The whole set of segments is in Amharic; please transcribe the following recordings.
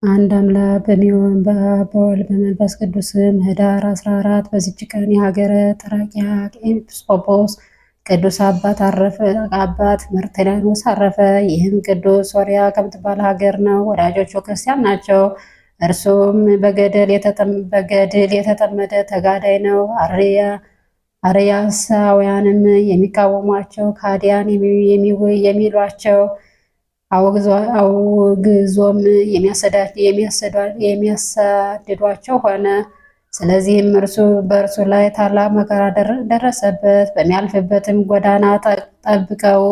አንድ አምላክ በሚሆን በአብ በወልድ በመንፈስ ቅዱስ ኅዳር 14 በዚች ቀን የሀገረ ጥራቅያ ኤጲስቆጶስ ቅዱስ አባት አረፈ። አባት መርትሊያኖስ አረፈ። ይህም ቅዱስ ሶርያ ከምትባል ሀገር ነው። ወዳጆቹ ክርስቲያን ናቸው። እርሱም በገድል የተጠመደ ተጋዳይ ነው። አርያሳውያንም የሚቃወሟቸው ካዲያን የሚሏቸው አውግዞም የሚያሳድዷቸው ሆነ። ስለዚህም በእርሱ ላይ ታላቅ መከራ ደረሰበት። በሚያልፍበትም ጎዳና ጠብቀው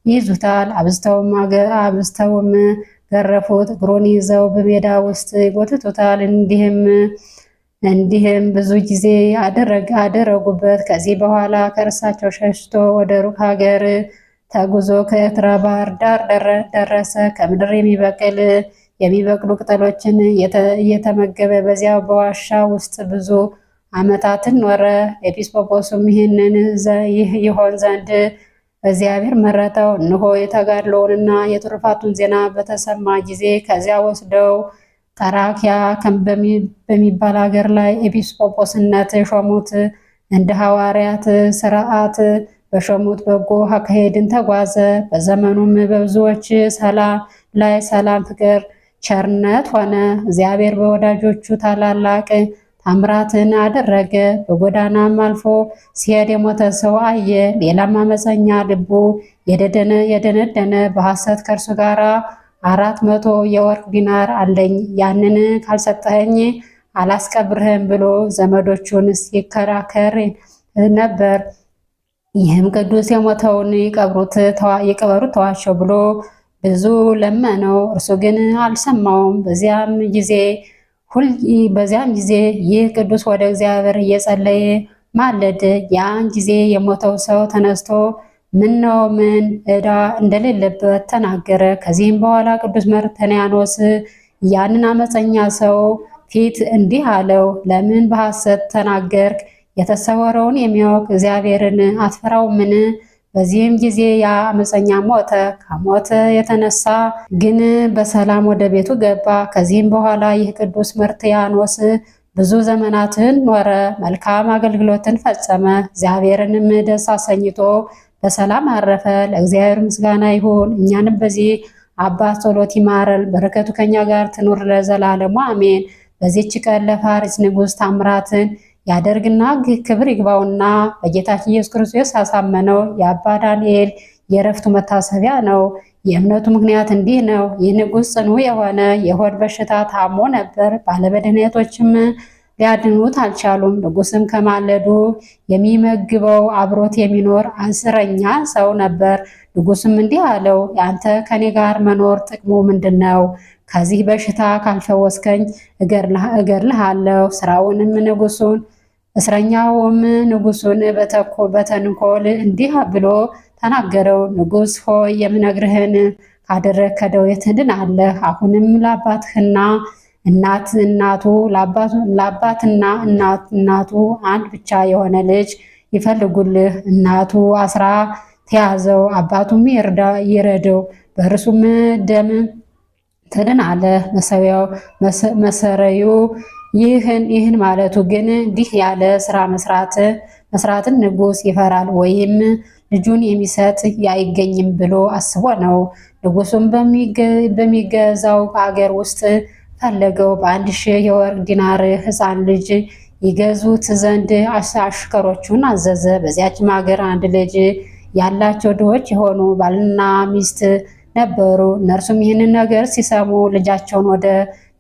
ይይዙታል፣ አብዝተውም ገረፉት። እግሩን ይዘው በሜዳ ውስጥ ይጎትቱታል። እንዲህም ብዙ ጊዜ አደረጉበት። ከዚህ በኋላ ከእርሳቸው ሸሽቶ ወደ ሩቅ ሀገር ተጉዞ ከኤርትራ ባህር ዳር ደረሰ። ከምድር የሚበቅሉ ቅጠሎችን እየተመገበ በዚያው በዋሻ ውስጥ ብዙ ዓመታትን ኖረ። ኤጲስቆጶስም ይህ ይሆን ዘንድ እግዚአብሔር መረጠው። እነሆ የተጋድሎውንና የትሩፋቱን ዜና በተሰማ ጊዜ ከዚያ ወስደው ጠራኪያ በሚባል ሀገር ላይ ኤጲስቆጶስነት ሾሙት። እንደ ሐዋርያት ሥርዓት በሾሙት በጎ አካሄድን ተጓዘ። በዘመኑም በብዙዎች ላይ ሰላም፣ ፍቅር፣ ቸርነት ሆነ። እግዚአብሔር በወዳጆቹ ታላላቅ ታምራትን አደረገ። በጎዳናም አልፎ ሲሄድ የሞተ ሰው አየ። ሌላም አመፀኛ ልቡ የደነደነ በሐሰት ከእርሱ ጋር 400 የወርቅ ዲናር አለኝ፣ ያንን ካልሰጠኸኝ አላስቀብርህም ብሎ ዘመዶቹን ሲከራከር ነበር። ይህም ቅዱስ የሞተውን ይቀበሩት ተዋቸው ብሎ ብዙ ለመነው። እርሱ ግን አልሰማውም። በዚያም ጊዜ ይህ ቅዱስ ወደ እግዚአብሔር እየጸለየ ማለደ። ያን ጊዜ የሞተው ሰው ተነስቶ ምን ዕዳ እንደሌለበት ተናገረ። ከዚህም በኋላ ቅዱስ መርትሊያኖስ ያንን አመፀኛ ሰው ፊት እንዲህ አለው፣ ለምን በሐሰት ተናገርክ? የተሰወረውን የሚያውቅ እግዚአብሔርን አትፈራውምን? በዚህም ጊዜ ያ አመፀኛ ሞተ። ከሞት የተነሳ ግን በሰላም ወደ ቤቱ ገባ። ከዚህም በኋላ ይህ ቅዱስ መርትሊያኖስ ብዙ ዘመናትን ኖረ፣ መልካም አገልግሎትን ፈጸመ። እግዚአብሔርንም ደስ አሰኝቶ በሰላም አረፈ። ለእግዚአብሔር ምስጋና ይሁን፣ እኛንም በዚህ አባት ጸሎት ይማረን፣ በረከቱ ከኛ ጋር ትኑር ለዘላለሙ አሜን። በዚህች ቀን ለፋሪስ ንጉሥ ታምራትን ያደርግና ክብር ይግባውና በጌታችን ኢየሱስ ክርስቶስ ያሳመነው የአባ ዳንኤል የዕረፍቱ መታሰቢያ ነው። የእምነቱ ምክንያት እንዲህ ነው። ይህ ንጉሥ ጽኑ የሆነ የሆድ በሽታ ታሞ ነበር። ባለመድኃኒቶችም ሊያድኑት አልቻሉም። ንጉሥም ከማለዱ የሚመግበው አብሮት የሚኖር እስረኛ ሰው ነበር። ንጉሥም እንዲህ አለው፣ የአንተ ከኔ ጋር መኖር ጥቅሙ ምንድን ነው? ከዚህ በሽታ ካልፈወስከኝ እገድልሃለሁ። እስረኛውም ንጉሱን በተንኮል እንዲህ ብሎ ተናገረው፣ ንጉሥ ሆይ የምነግርህን ካደረግ ከደዌ ትድናለህ። አሁንም ለአባትና እናቱ አንድ ብቻ የሆነ ልጅ ይፈልጉልህ። እናቱ አስራ ተያዘው፣ አባቱም ይረደው፣ በእርሱም ደም ትድናለህ። መሰረዩ ይህን ማለቱ ግን እንዲህ ያለ ስራ መስራትን ንጉሥ ይፈራል ወይም ልጁን የሚሰጥ አይገኝም ብሎ አስቦ ነው። ንጉሱም በሚገዛው አገር ውስጥ ፈለገው። በ1000 የወርቅ ዲናር ሕፃን ልጅ ይገዙት ዘንድ አሽከሮቹን አዘዘ። በዚያችም ሀገር አንድ ልጅ ያላቸው ድሆች የሆኑ ባልና ሚስት ነበሩ። እነርሱም ይህንን ነገር ሲሰሙ ልጃቸውን ወደ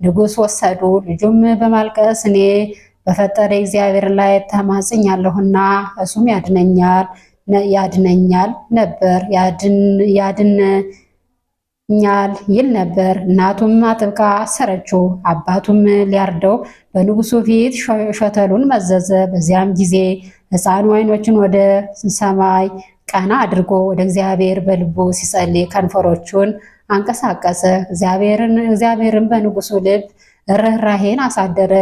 ንጉሥ ወሰዱ። ልጁም በማልቀስ እኔ በፈጠረ እግዚአብሔር ላይ ተማጽኛለሁና እሱም ያድነኛል ይል ነበር። እናቱም አጥብቃ አሰረችው። አባቱም ሊያርደው በንጉሱ ፊት ሾተሉን መዘዘ። በዚያም ጊዜ ሕፃኑ ዓይኖቹን ወደ ሰማይ ቀና አድርጎ ወደ እግዚአብሔር በልቡ ሲጸልይ ከንፈሮቹን አንቀሳቀሰ። እግዚአብሔርን በንጉሱ ልብ ርኅራኄን አሳደረ።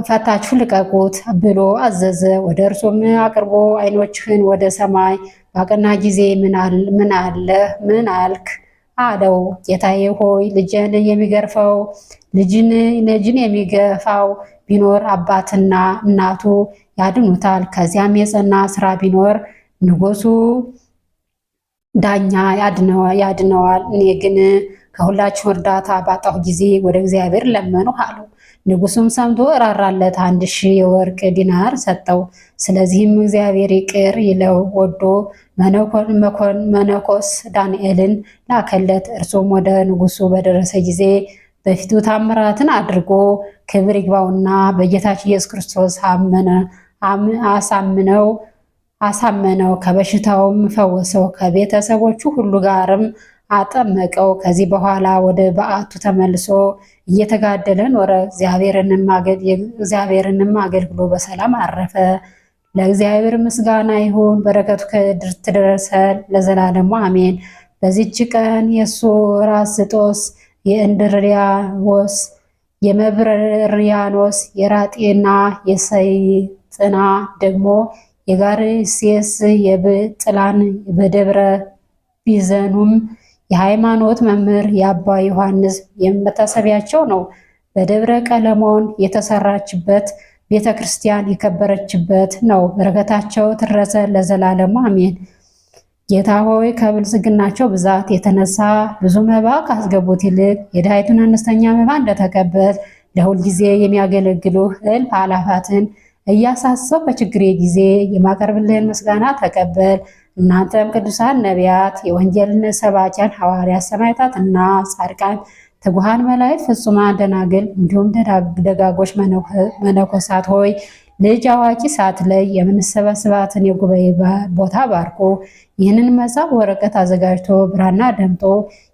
ፈታችሁ ልቀቁት ብሎ አዘዘ። ወደ እርሱም አቅርቦ ዓይኖችህን ወደ ሰማይ ባቀና ጊዜ ምን አልክ አለው። ጌታዬ ሆይ ልጅን የሚገፋው ቢኖር አባትና እናቱ ያድኑታል። ከዚያም የጸና ስራ ቢኖር ንጉሱ ዳኛ ያድነዋል። እኔ ግን ከሁላችሁ እርዳታ ባጣሁ ጊዜ ወደ እግዚአብሔር ለመንሁ አለው። ንጉሱም ሰምቶ ራራለት፣ 1000 የወርቅ ዲናር ሰጠው። ስለዚህም እግዚአብሔር ይቅር ይለው ወዶ መነኮስ ዳንኤልን ላከለት። እርሱም ወደ ንጉሱ በደረሰ ጊዜ በፊቱ ታምራትን አድርጎ ክብር ይግባውና በጌታችን ኢየሱስ ክርስቶስ አሳመነው፣ ከበሽታውም ፈወሰው፣ ከቤተሰቦቹ ሁሉ ጋርም አጠመቀው። ከዚህ በኋላ ወደ በዓቱ ተመልሶ እየተጋደለ ኖረ። እግዚአብሔርንም አገልግሎ በሰላም አረፈ። ለእግዚአብሔር ምስጋና ይሁን፣ በረከቱ ትድረሰን ለዘላለሙ አሜን። በዚች ቀን የሱራስጦስ፣ የእንድርያኖስ፣ የመብርያኖስ፣ የራጤና የሰይጥና ደግሞ የጋርሴስ፣ የብጥላን፣ በደብረ ቢዘኑም የሃይማኖት መምህር የአባ ዮሐንስ የመታሰቢያቸው ነው። በደብረ ቀለሞን የተሰራችበት ቤተ ክርስቲያን የከበረችበት ነው። በረከታቸው ትድረሰ ለዘላለሙ አሜን። ጌታ ሆይ ከብልጽግናቸው ብዛት የተነሳ ብዙ መባ ካስገቡት ይልቅ የድሃይቱን አነስተኛ መባ እንደተቀበል ለሁል ጊዜ የሚያገለግሉህ እልፍ አእላፋትን እያሳሰብ በችግሬ ጊዜ የማቀርብልህን ምስጋና ተቀበል። እናንተም ቅዱሳን ነቢያት፣ የወንጌልን ሰባኪያን ሐዋርያት፣ ሰማዕታት እና ጻድቃን፣ ትጉሃን መላእክት፣ ፍጹማን ደናግል እንዲሁም ደጋጎች መነኮሳት ሆይ ልጅ አዋቂ ሳትለይ የምንሰበስባትን የጉባኤ ቦታ ባርኮ ይህንን መጽሐፍ ወረቀት አዘጋጅቶ ብራና ደምጦ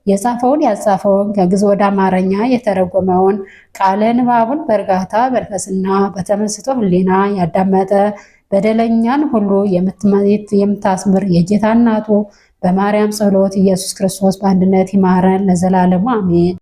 የጻፈውን ያጻፈውን ከግዕዝ ወደ አማርኛ የተረጎመውን ቃለ ንባቡን በእርጋታ መንፈስና በተመስጦ ሕሊና ያዳመጠ በደለኛን ሁሉ የምታስምር የጌታ እናቱ በማርያም ጸሎት ኢየሱስ ክርስቶስ በአንድነት ይማረን ለዘላለሙ አሜን።